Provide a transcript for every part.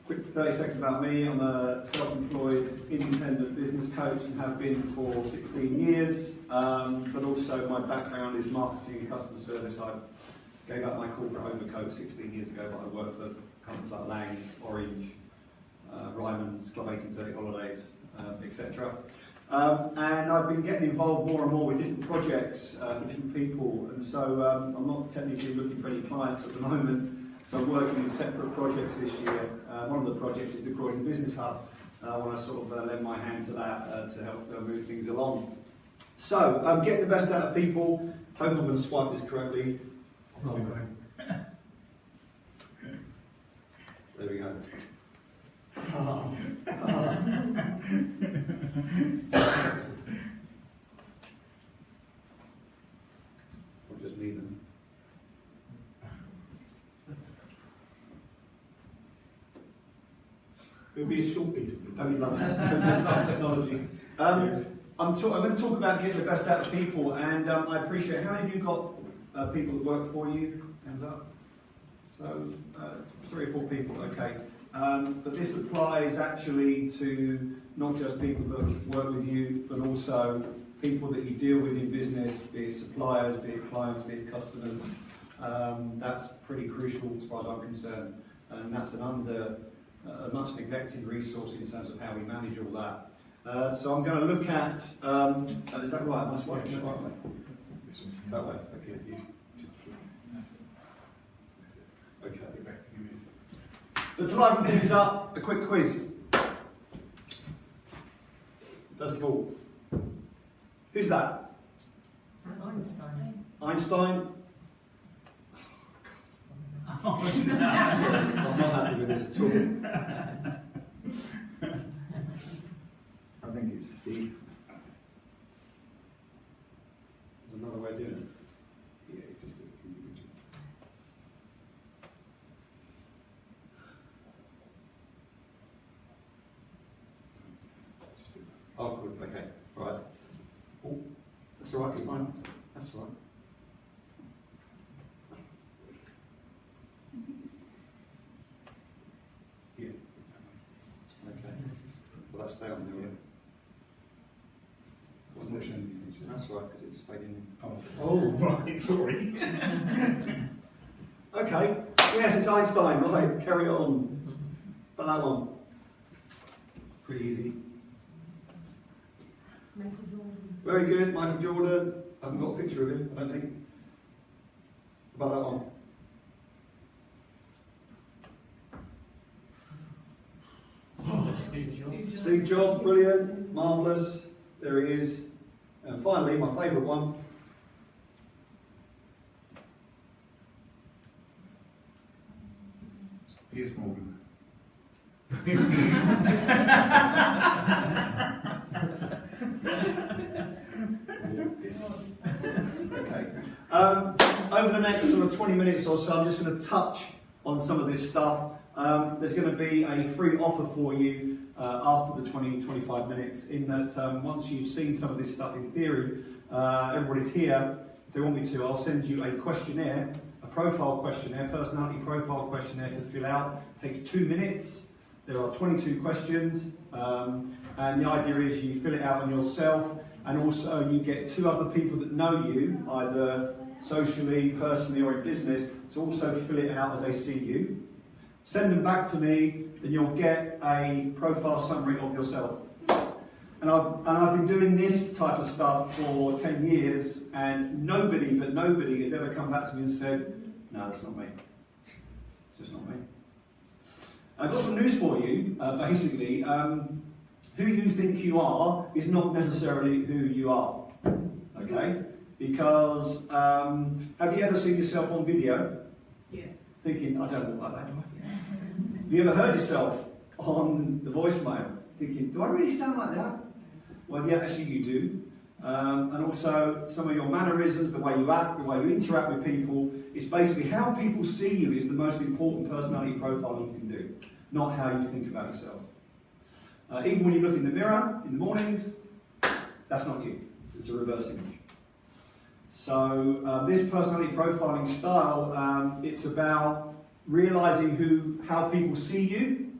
Quick 30 seconds about me. I'm a self-employed independent business coach and have been for 16 years, but also my background is marketing and customer service. I gave up my corporate overcoat 16 years ago, but I worked for companies like Lang's, Orange, Ryman's, Club 1830 Holidays, etc. And I've been getting involved more and more with different projects for different people, and so I'm not technically looking for any clients at the moment. So I'm working in separate projects this year. One of the projects is the Croydon Business Hub. I want to sort of lend my hand to that to help move things along. So, getting the best out of people. Hope I'm going to swipe this correctly. There we go. I'll just leave them. It'll be a short meeting. That's not technology. I'm going to talk about getting the best out of people, and I appreciate. How many of you got people that work for you? Hands up. So 3 or 4 people. Okay. But this applies actually to not just people that work with you, but also people that you deal with in business, be it suppliers, be it clients, be it customers. That's pretty crucial as far as I'm concerned, and that's a much neglected resource in terms of how we manage all that. So I'm going to look at, is that right? Am I swiping the right way? This one. That way. Okay, you Okay. get back to you. But to liven things up, a quick quiz. First of all, who's that? Einstein. Einstein? I'm not happy with this at all. I think it's Steve. There's another way of doing it. Yeah, it's just a individual. Oh, good. Okay. Right. Oh, that's all right. It's fine. That's all right. Yeah. Okay. Well, that's stay on there. Wasn't it showing you? That's all right, because it's fading in. Oh, right, sorry. Okay. Yes, it's Einstein. Right. Carry on. But that one. Pretty easy. Very good. Michael Jordan. I haven't got a picture of him, I don't think. About that one. Steve Jobs, brilliant, marvellous. There he is. And finally, my favourite one. Here's Morgan. Okay. Over the next sort of 20 minutes or so, I'm just going to touch on some of this stuff. There's going to be a free offer for you after the 20-25 minutes, in that once you've seen some of this stuff in theory, everybody's here. If they want me to, I'll send you a questionnaire, a profile questionnaire, personality profile questionnaire to fill out. It takes 2 minutes. There are 22 questions, and the idea is you fill it out on yourself, and also you get 2 other people that know you, either socially, personally, or in business, to also fill it out as they see you. Send them back to me, and you'll get a profile summary of yourself. And I've been doing this type of stuff for 10 years, and nobody has ever come back to me and said, no, that's not me. It's just not me. I've got some news for you, basically. Who you think you are is not necessarily who you are, okay? Because, have you ever seen yourself on video? Yeah. Thinking, I don't look like that, do I? Have you ever heard yourself on the voicemail? Thinking, do I really sound like that? Well, yeah, actually you do. And also, some of your mannerisms, the way you act, the way you interact with people, is basically how people see you is the most important personality profile you can do, not how you think about yourself. Even when you look in the mirror in the mornings, that's not you. It's a reverse image. So this personality profiling style, it's about realising how people see you,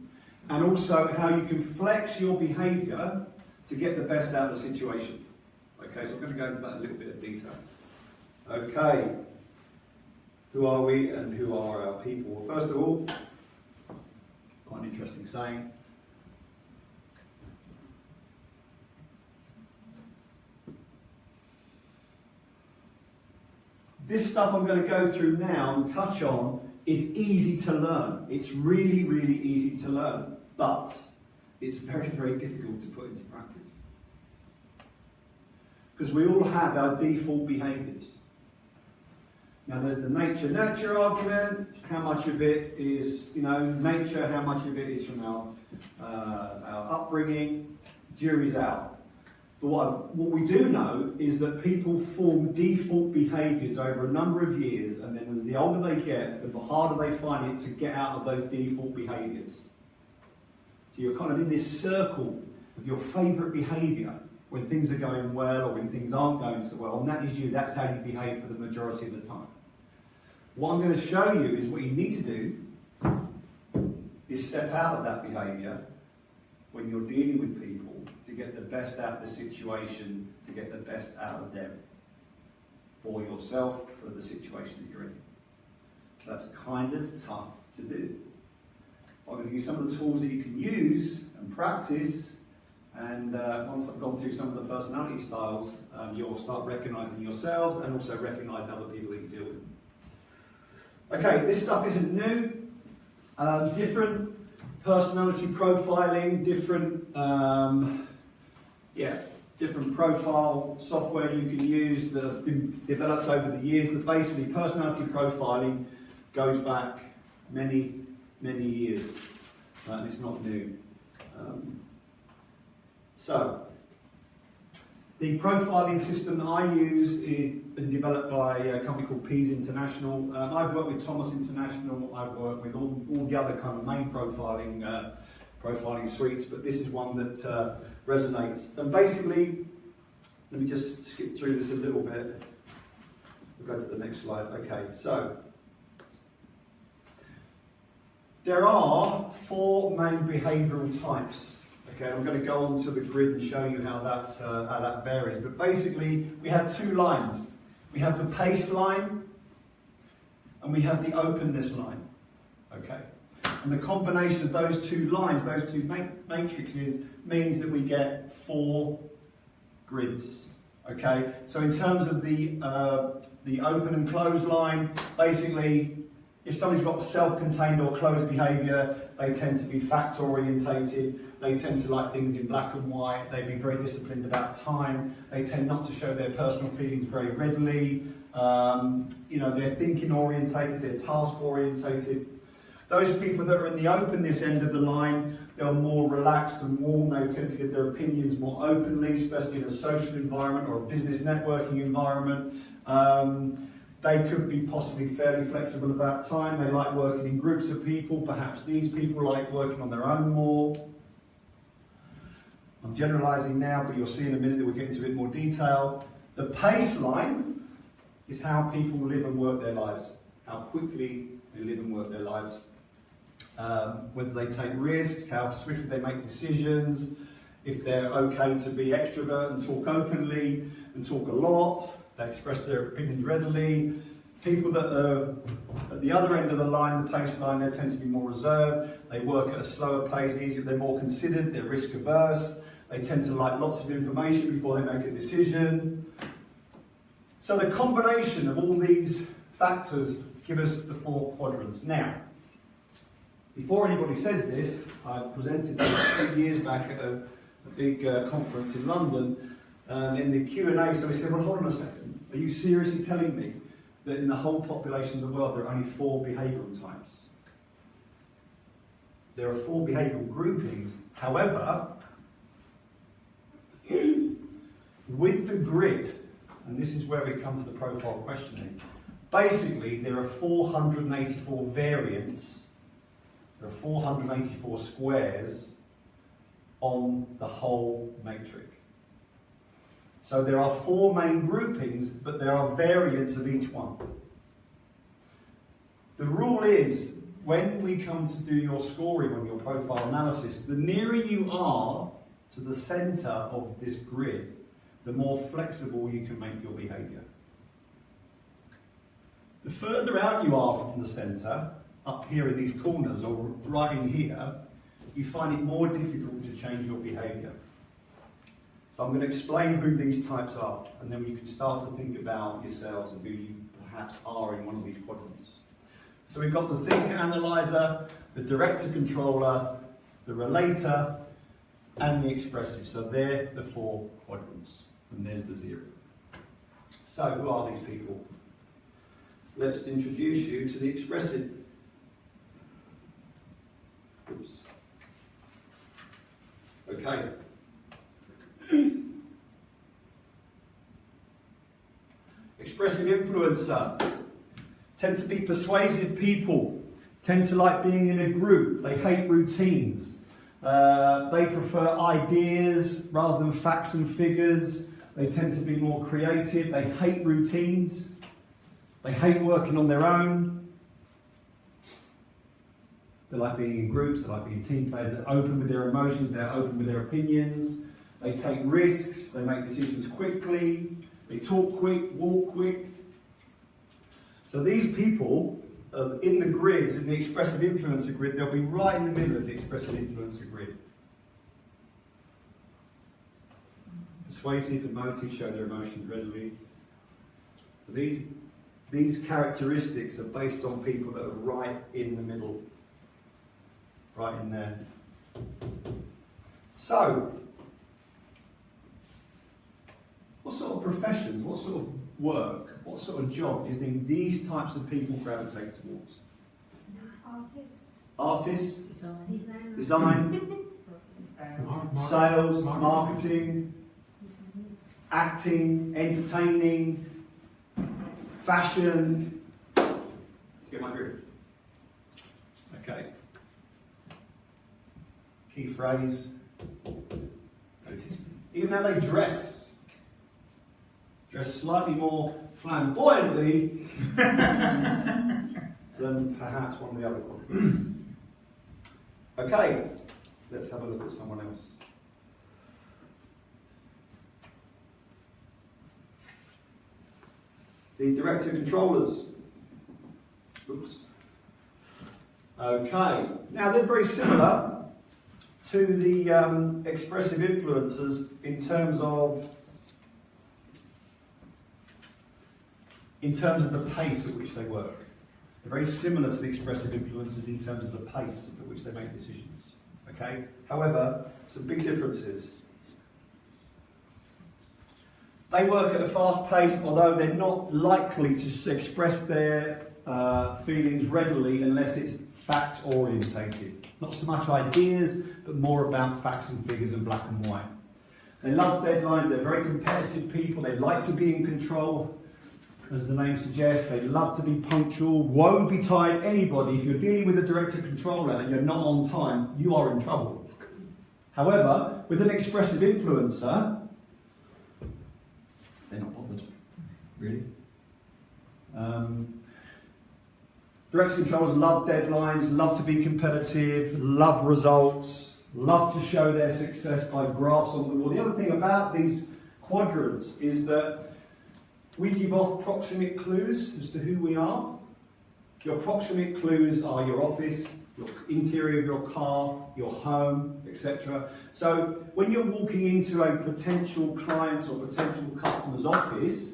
and also how you can flex your behaviour to get the best out of the situation. Okay, so I'm going to go into that in a little bit of detail. Okay, who are we and who are our people? Well, first of all, quite an interesting saying. This stuff I'm going to go through now and touch on is easy to learn. It's really, really easy to learn, but it's very, very difficult to put into practice. Because we all have our default behaviours. Now there's the nature-nurture argument. How much of it is, nature, how much of it is from our upbringing? Jury's out. But what we do know is that people form default behaviours over a number of years, and then as the older they get, the harder they find it to get out of those default behaviours. So you're kind of in this circle of your favourite behaviour when things are going well or when things aren't going so well, and that is you. That's how you behave for the majority of the time. What I'm going to show you is what you need to do is step out of that behaviour when you're dealing with people to get the best out of the situation, to get the best out of them, for yourself, for the situation that you're in. That's kind of tough to do. I'm going to give you some of the tools that you can use and practice, and once I've gone through some of the personality styles, you'll start recognising yourselves and also recognise other people that you deal with. Okay, this stuff isn't new. Different personality profiling, different profile software you can use that have been developed over the years, but basically personality profiling goes back many, many years, and it's not new. So, the profiling system that I use is been developed by a company called Pease International. I've worked with Thomas International, I've worked with all the other kind of main profiling suites, but this is one that resonates. And basically, let me just skip through this a little bit. We'll go to the next slide. Okay, so there are 4 main behavioural types. Okay, I'm going to go onto the grid and show you how that varies. But basically, we have 2 lines. We have the pace line, and we have the openness line. Okay, and the combination of those 2 lines, those 2 matrices, means that we get 4 grids. Okay, so in terms of the open and closed line, basically, if somebody's got self-contained or closed behaviour, they tend to be fact-orientated. They tend to like things in black and white. They'd be very disciplined about time. They tend not to show their personal feelings very readily. They're thinking-orientated, they're task-orientated. Those people that are in the openness end of the line, they're more relaxed and warm. They tend to give their opinions more openly, especially in a social environment or a business networking environment. They could be possibly fairly flexible about time. They like working in groups of people. Perhaps these people like working on their own more. I'm generalising now, but you'll see in a minute that we'll get into a bit more detail. The pace line is how people live and work their lives, how quickly they live and work their lives, whether they take risks, how swiftly they make decisions, if they're okay to be extrovert and talk openly and talk a lot, they express their opinions readily. People that are at the other end of the line, the pace line, they tend to be more reserved, they work at a slower pace, they're more considered, they're risk averse, they tend to like lots of information before they make a decision. So the combination of all these factors give us the 4 quadrants. Now, before anybody says this, I presented this 2 years back at a big conference in London, and in the Q&A, somebody said, well, hold on a second, are you seriously telling me that in the whole population of the world there are only 4 behavioural types? There are 4 behavioural groupings, however, with the grid, and this is where we come to the profile questioning, basically there are 484 variants, there are 484 squares on the whole matrix. So there are 4 main groupings, but there are variants of each one. The rule is when we come to do your scoring on your profile analysis, the nearer you are to the centre of this grid, the more flexible you can make your behaviour. The further out you are from the centre, up here in these corners or right in here, you find it more difficult to change your behaviour. So I'm going to explain who these types are, and then you can start to think about yourselves and who you perhaps are in one of these quadrants. So we've got the thinker analyzer, the director controller, the relator, and the expressive. So they're the 4 quadrants, and there's the 0. So who are these people? Let's introduce you to the expressive. Oops. Okay. Expressive influencer. Tend to be persuasive people. Tend to like being in a group. They hate routines. They prefer ideas rather than facts and figures. They tend to be more creative. They hate routines. They hate working on their own. They like being in groups. They like being team players. They're open with their emotions. They're open with their opinions. They take risks. They make decisions quickly. They talk quick, walk quick. So these people in the grids, in the expressive influencer grid, they'll be right in the middle of the expressive influencer grid. Persuasive, emotive, show their emotions readily. So these characteristics are based on people that are right in the middle. Right in there. So, what sort of professions, what sort of work, what sort of job do you think these types of people gravitate towards? Artists? Design? Sales? Marketing? Acting? Entertaining? Fashion? Do you get my drift? Okay. Key phrase. Notice. Even how they dress. Dress slightly more flamboyantly than perhaps one of the other quadrants. Okay, let's have a look at someone else. The director controllers. Oops. Okay, now they're very similar to the expressive influencers in terms of the pace at which they work. They're very similar to the expressive influencers in terms of the pace at which they make decisions. Okay? However, some big differences. They work at a fast pace, although they're not likely to express their feelings readily unless it's fact orientated. Not so much ideas, but more about facts and figures and black and white. They love deadlines, they're very competitive people, they like to be in control. As the name suggests, they love to be punctual. Woe betide anybody. If you're dealing with a director controller and you're not on time, you are in trouble. However, with an expressive influencer, they're not bothered, really. Director controllers love deadlines, love to be competitive, love results, love to show their success by graphs on the wall. The other thing about these quadrants is that we give off proximate clues as to who we are. Your proximate clues are your office, your interior of your car, your home, etc. So when you're walking into a potential client's or potential customer's office,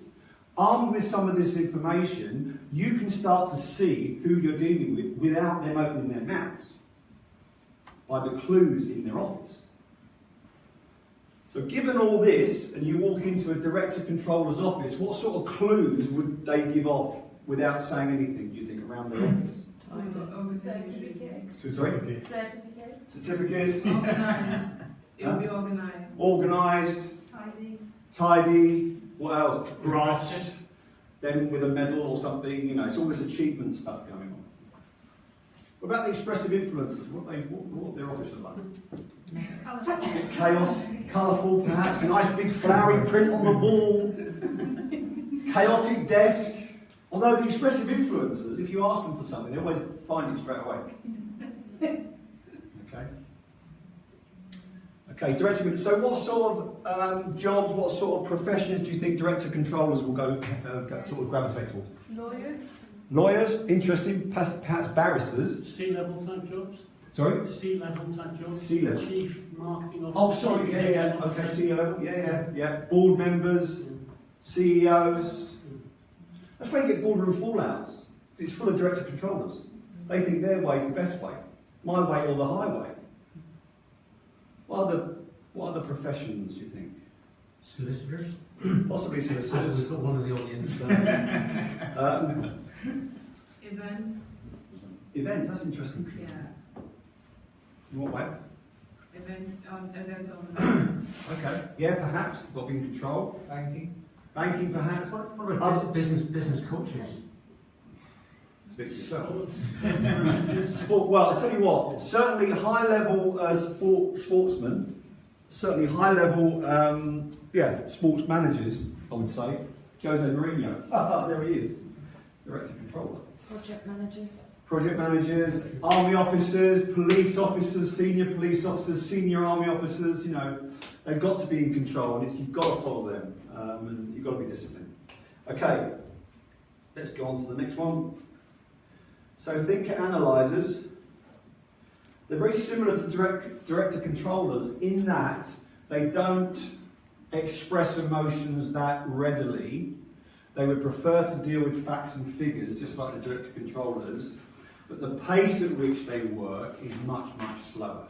armed with some of this information, you can start to see who you're dealing with without them opening their mouths, by the clues in their office. So given all this, and you walk into a director controller's office, what sort of clues would they give off without saying anything, do you think, around their office? Certificates. Sorry? Certificates. Organised. It will be organised. Organised. Tidy. What else? Grasped. Then with a medal or something, you know, it's all this achievement stuff going on. What about the expressive influencers? What their office look like? Chaos, colourful perhaps, a nice big flowery print on the wall, chaotic desk, Although the expressive influencers, if you ask them for something, they always find it straight away. Okay. Okay, director. So, what sort of jobs, what sort of professions do you think director controllers will go sort of gravitate towards? Lawyers? Lawyers, interesting. Perhaps barristers. C-level type jobs? Sorry. C-level type jobs? C-level. Chief marketing officer? Oh, sorry. chief Yeah. executive Okay, officer? CEO. Yeah. Board members, CEOs. That's where you get boardroom fallouts. It's full of director controllers. They think their way is the best way. My way or the highway. What other professions do you think? Solicitors? Possibly We've solicitors. got one of the audience there. Events? Events, that's interesting. Yeah. In what way? Events organizers. Okay. Yeah, perhaps. Got to be in control. Banking, perhaps. What about business coaches? Speak for yourself. Managers? Sport, well, I'll tell you what, certainly high-level sportsmen, certainly high-level, sports managers, I would say. Jose Mourinho, there he is, director controller. Project managers, army officers, police officers, senior army officers, you know, they've got to be in control and you've got to follow them and you've got to be disciplined. Okay, let's go on to the next one. So thinker analysers, they're very similar to director controllers in that they don't express emotions that readily. They would prefer to deal with facts and figures, just like the director controllers, but the pace at which they work is much, much slower.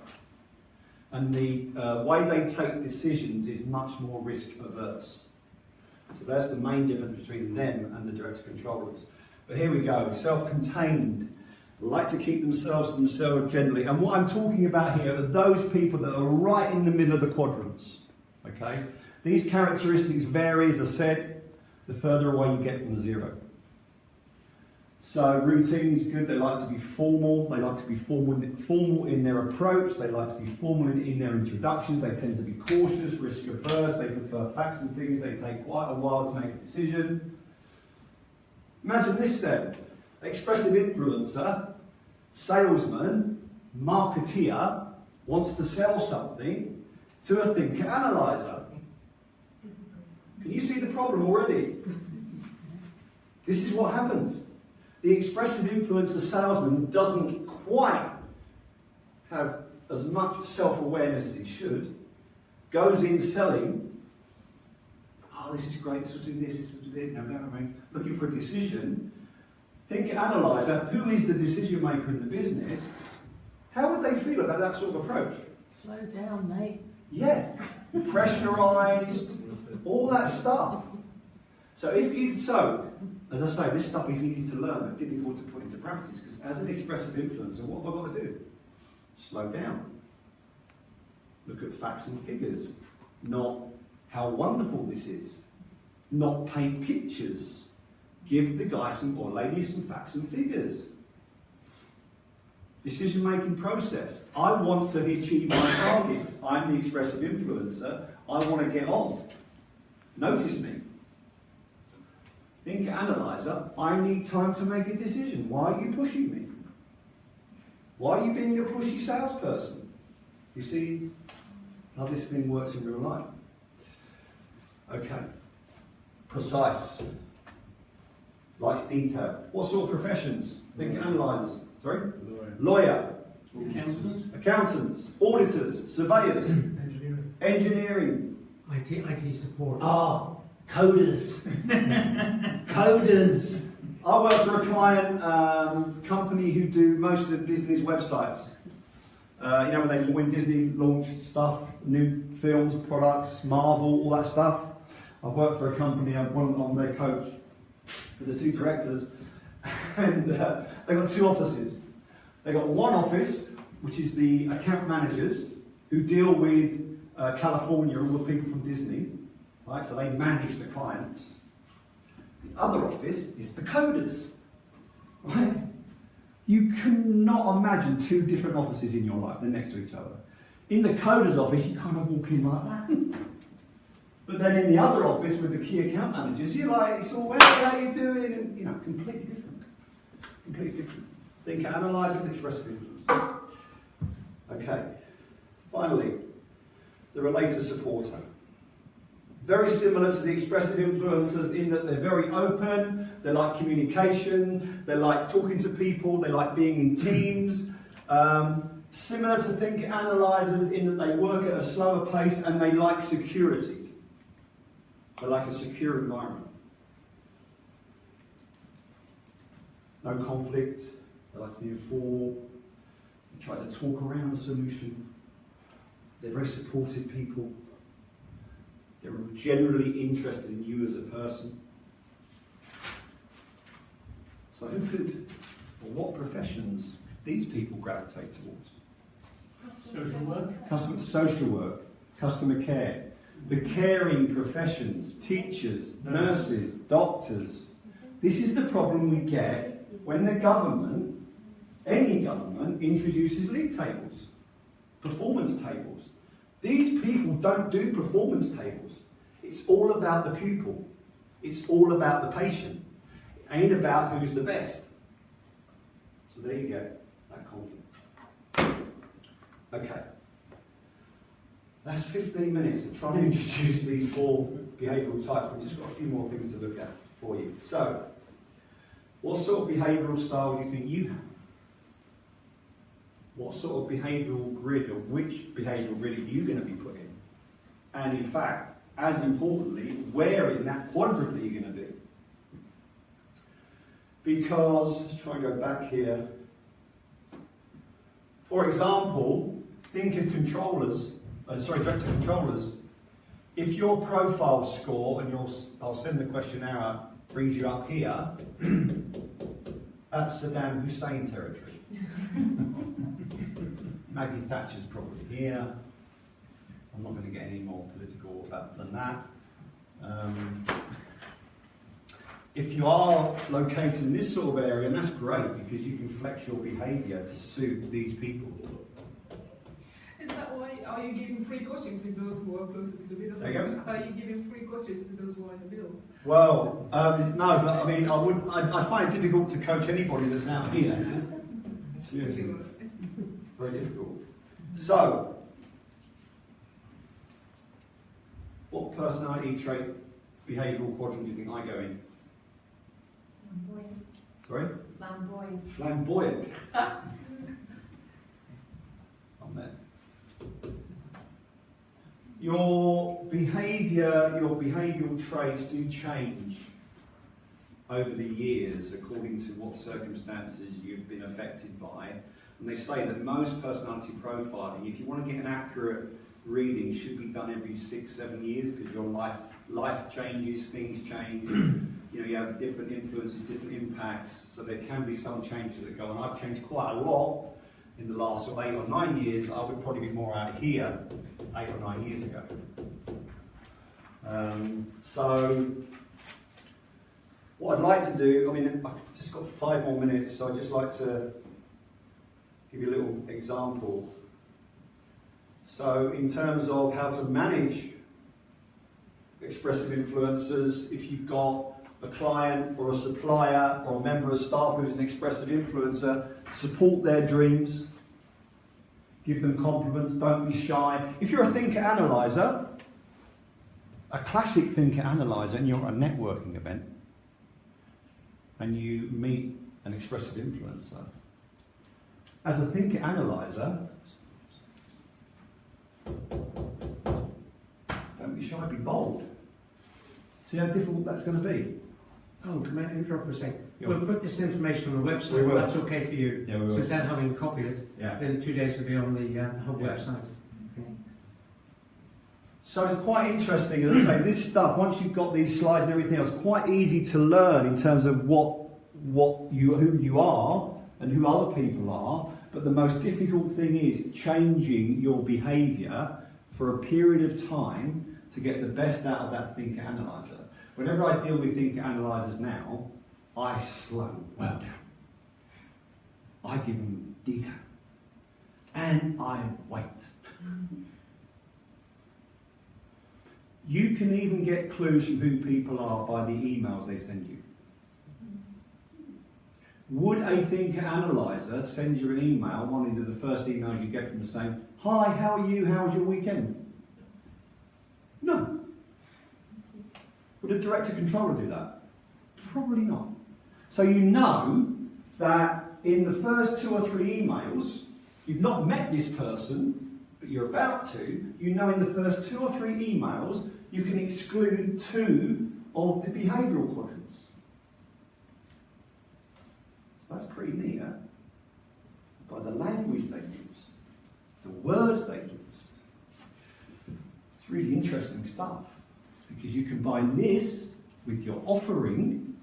And the way they take decisions is much more risk averse. So that's the main difference between them and the director controllers. But here we go, self-contained, like to keep themselves to themselves generally. And what I'm talking about here are those people that are right in the middle of the quadrants. Okay? These characteristics vary, as I said, the further away you get from the zero. So routine is good, they like to be formal, they like to be formal in their approach, they like to be formal in their introductions, they tend to be cautious, risk averse, they prefer facts and figures, they take quite a while to make a decision. Imagine this then, expressive influencer, salesman, marketeer, wants to sell something to a thinker analyzer. Can you see the problem already? This is what happens. The expressive influencer salesman doesn't quite have as much self-awareness as he should, goes in selling, oh, this is great, this will do this will do that, looking for a decision. Thinker analyzer, who is the decision maker in the business, how would they feel about that sort of approach? Slow down, mate. Yeah, pressurised, all that stuff. So as I say, this stuff is easy to learn but difficult to put into practice because as an expressive influencer, what have I got to do? Slow down. Look at facts and figures, not how wonderful this is. Not paint pictures. Give the guy or lady some facts and figures. Decision-making process. I want to achieve my targets. I'm the expressive influencer. I want to get on. Notice me. Thinker analyzer, I need time to make a decision. Why are you pushing me? Why are you being a pushy salesperson? You see how this thing works in real life? Okay. Precise. Likes detail. What sort of professions? Thinker analyzers. Sorry? Lawyer. Accountants. Auditors. Surveyors. Engineering. IT support. Ah, coders. Coders. I work for a client company who do most of Disney's websites. When Disney launched stuff, new films, products, Marvel, all that stuff. I've worked for a company, I'm their coach for the two directors, and they've got two offices. They've got one office, which is the account managers, who deal with California, all the people from Disney, right? So they manage the clients. The other office is the coders, right? You cannot imagine two different offices in your life, they're next to each other. In the coders office, you kind of walk in like that. But then in the other office with the key account managers, you're like, it's all, well, how are you doing? And, you know, completely different. Completely different. Think, analyzers, expressive influence. Okay. Finally, the relator supporter. Very similar to the expressive influencers in that they're very open, they like communication, they like talking to people, they like being in teams. Similar to think analyzers in that they work at a slower pace and they like security. They like a secure environment. No conflict, they like to be informal, they try to talk around the solution. They're very supportive people. They're generally interested in you as a person. So who could, or what professions these people gravitate towards? Social work. Social work, customer care, the caring professions, teachers, nurses, doctors. This is the problem we get when the government, any government, introduces league tables, performance tables. These people don't do performance tables. It's all about the pupil. It's all about the patient. It ain't about who's the best. So there you go, that conflict. Okay. That's 15 minutes to try and introduce these 4 behavioural types. We've just got a few more things to look at for you. So, what sort of behavioural style do you think you have? What sort of behavioural grid, or which behavioural grid are you going to be put in? And in fact, as importantly, where in that quadrant are you going to be? Because, let's try and go back here. For example, think of controllers, vector controllers. If your profile score, and I'll send the questionnaire out, brings you up here, that's Saddam Hussein territory. Maggie Thatcher's probably here. I'm not going to get any more political than that. If you are located in this sort of area, and that's great because you can flex your behaviour to suit these people. Is that why, are you giving free coaching to those who are closer to the middle? Say again? Are you giving free coaches to those who are in the middle? Well, no, but I mean, I find it difficult to coach anybody that's out here. Seriously, very difficult. So, what personality trait, behavioural quadrant do you think I go in? Flamboyant. Sorry? Flamboyant. Flamboyant. I'm there. Your behavioural traits do change over the years according to what circumstances you've been affected by. And they say that most personality profiling, if you want to get an accurate reading, should be done every 6-7 years because your life changes, things change. You know, you have different influences, different impacts, so there can be some changes that go on. I've changed quite a lot in the last sort of 8 or 9 years. I would probably be more out here 8 or 9 years ago. So, what I'd like to do, I mean, I've just got 5 more minutes, so I'd just like to give you a little example. So, in terms of how to manage expressive influencers, if you've got a client or a supplier or a member of staff who's an expressive influencer, support their dreams, give them compliments, don't be shy. If you're a thinker-analyzer, a classic thinker-analyzer, and you're at a networking event, and you meet an expressive influencer, as a thinker-analyzer, don't be shy, be bold. See how difficult that's going to be? Oh, can I interrupt for a second? Yeah. We'll put this information on the We website, will. if that's okay for you. Yeah, we So will. instead of having a copy of it, Yeah. then 2 days will be on the hub Yeah. website. So it's quite interesting, as I say, this stuff, once you've got these slides and everything else, quite easy to learn in terms of who you are and who other people are. But the most difficult thing is changing your behaviour for a period of time to get the best out of that thinker-analyzer. Whenever I deal with thinker-analyzers now, I slow well down. I give them detail. And I wait. You can even get clues from who people are by the emails they send you. Would a thinker analyzer send you an email, one of the first emails you get from the saying, "Hi, how are you? How was your weekend?" No. Would a director controller do that? Probably not. So you know that in the first 2 or 3 emails, you've not met this person, but you're about to, you know in the first 2 or 3 emails, you can exclude 2 of the behavioural quadrants. That's pretty neat, huh? By the language they use, the words they use. It's really interesting stuff, because you combine this with your offering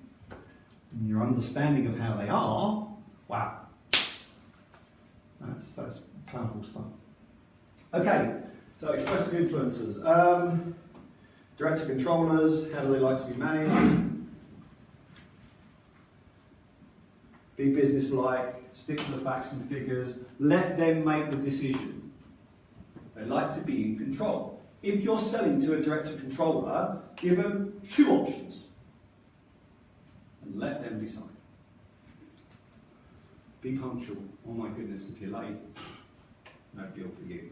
and your understanding of how they are. Wow. That's powerful stuff. Okay, so expressive influencers. Director controllers, how do they like to be managed? Be business-like, stick to the facts and figures, let them make the decision. They like to be in control. If you're selling to a director controller, give them 2 options and let them decide. Be punctual. Oh my goodness, if you're late, no deal for you.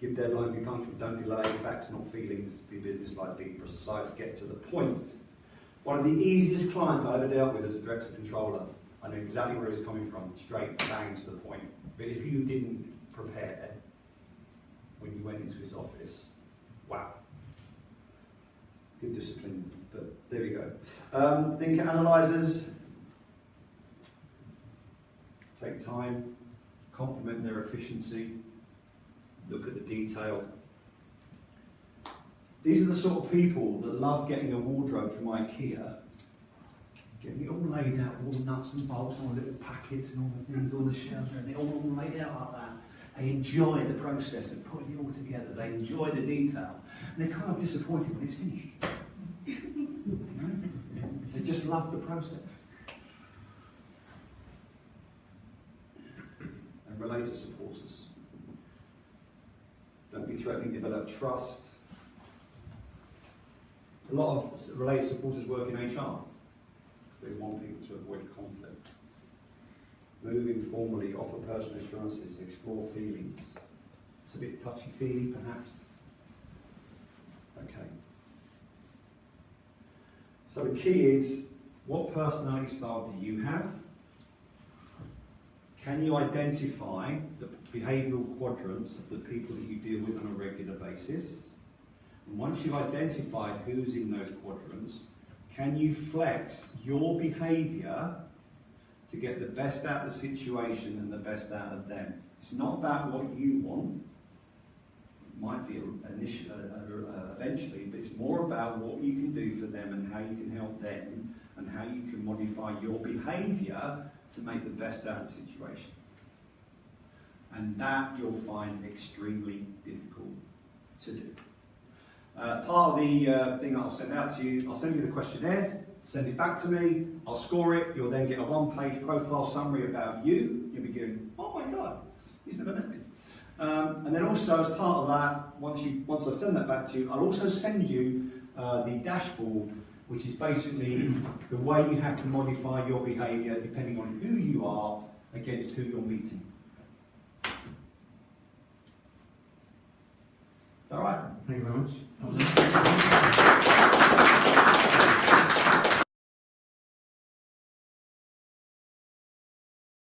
Give deadlines, be punctual, don't delay, facts not feelings, be business-like, be precise, get to the point. One of the easiest clients I ever dealt with as a director controller. I knew exactly where he was coming from, straight bang to the point. But if you didn't prepare when you went into his office, wow. Good discipline, but there we go. Thinker analyzers. Take time, compliment their efficiency, look at the detail. These are the sort of people that love getting a wardrobe from IKEA, getting it all laid out, all the nuts and bolts, all the little packets and all the things, all the shelves, and it all laid out like that. They enjoy the process of putting it all together. They enjoy the detail. And they're kind of disappointed when it's finished. They just love the process. And relator supporters. Don't be threatening, develop trust. A lot of related supporters work in HR, because they want people to avoid conflict. Move informally, offer personal assurances, explore feelings. It's a bit touchy-feely, perhaps. Okay. So the key is, what personality style do you have? Can you identify the behavioural quadrants of the people that you deal with on a regular basis? And once you've identified who's in those quadrants, can you flex your behaviour to get the best out of the situation and the best out of them? It's not about what you want. It might be eventually, but it's more about what you can do for them and how you can help them and how you can modify your behaviour to make the best out of the situation. And that you'll find extremely difficult to do. Part of the thing that I'll send out to you, I'll send you the questionnaires, send it back to me, I'll score it, you'll then get a 1-page profile summary about you. You'll be going, oh my God, he's never met me. And then also as part of that, once I send that back to you, I'll also send you the dashboard, which is basically the way you have to modify your behaviour depending on who you are against who you're meeting. All right. Thank you very much.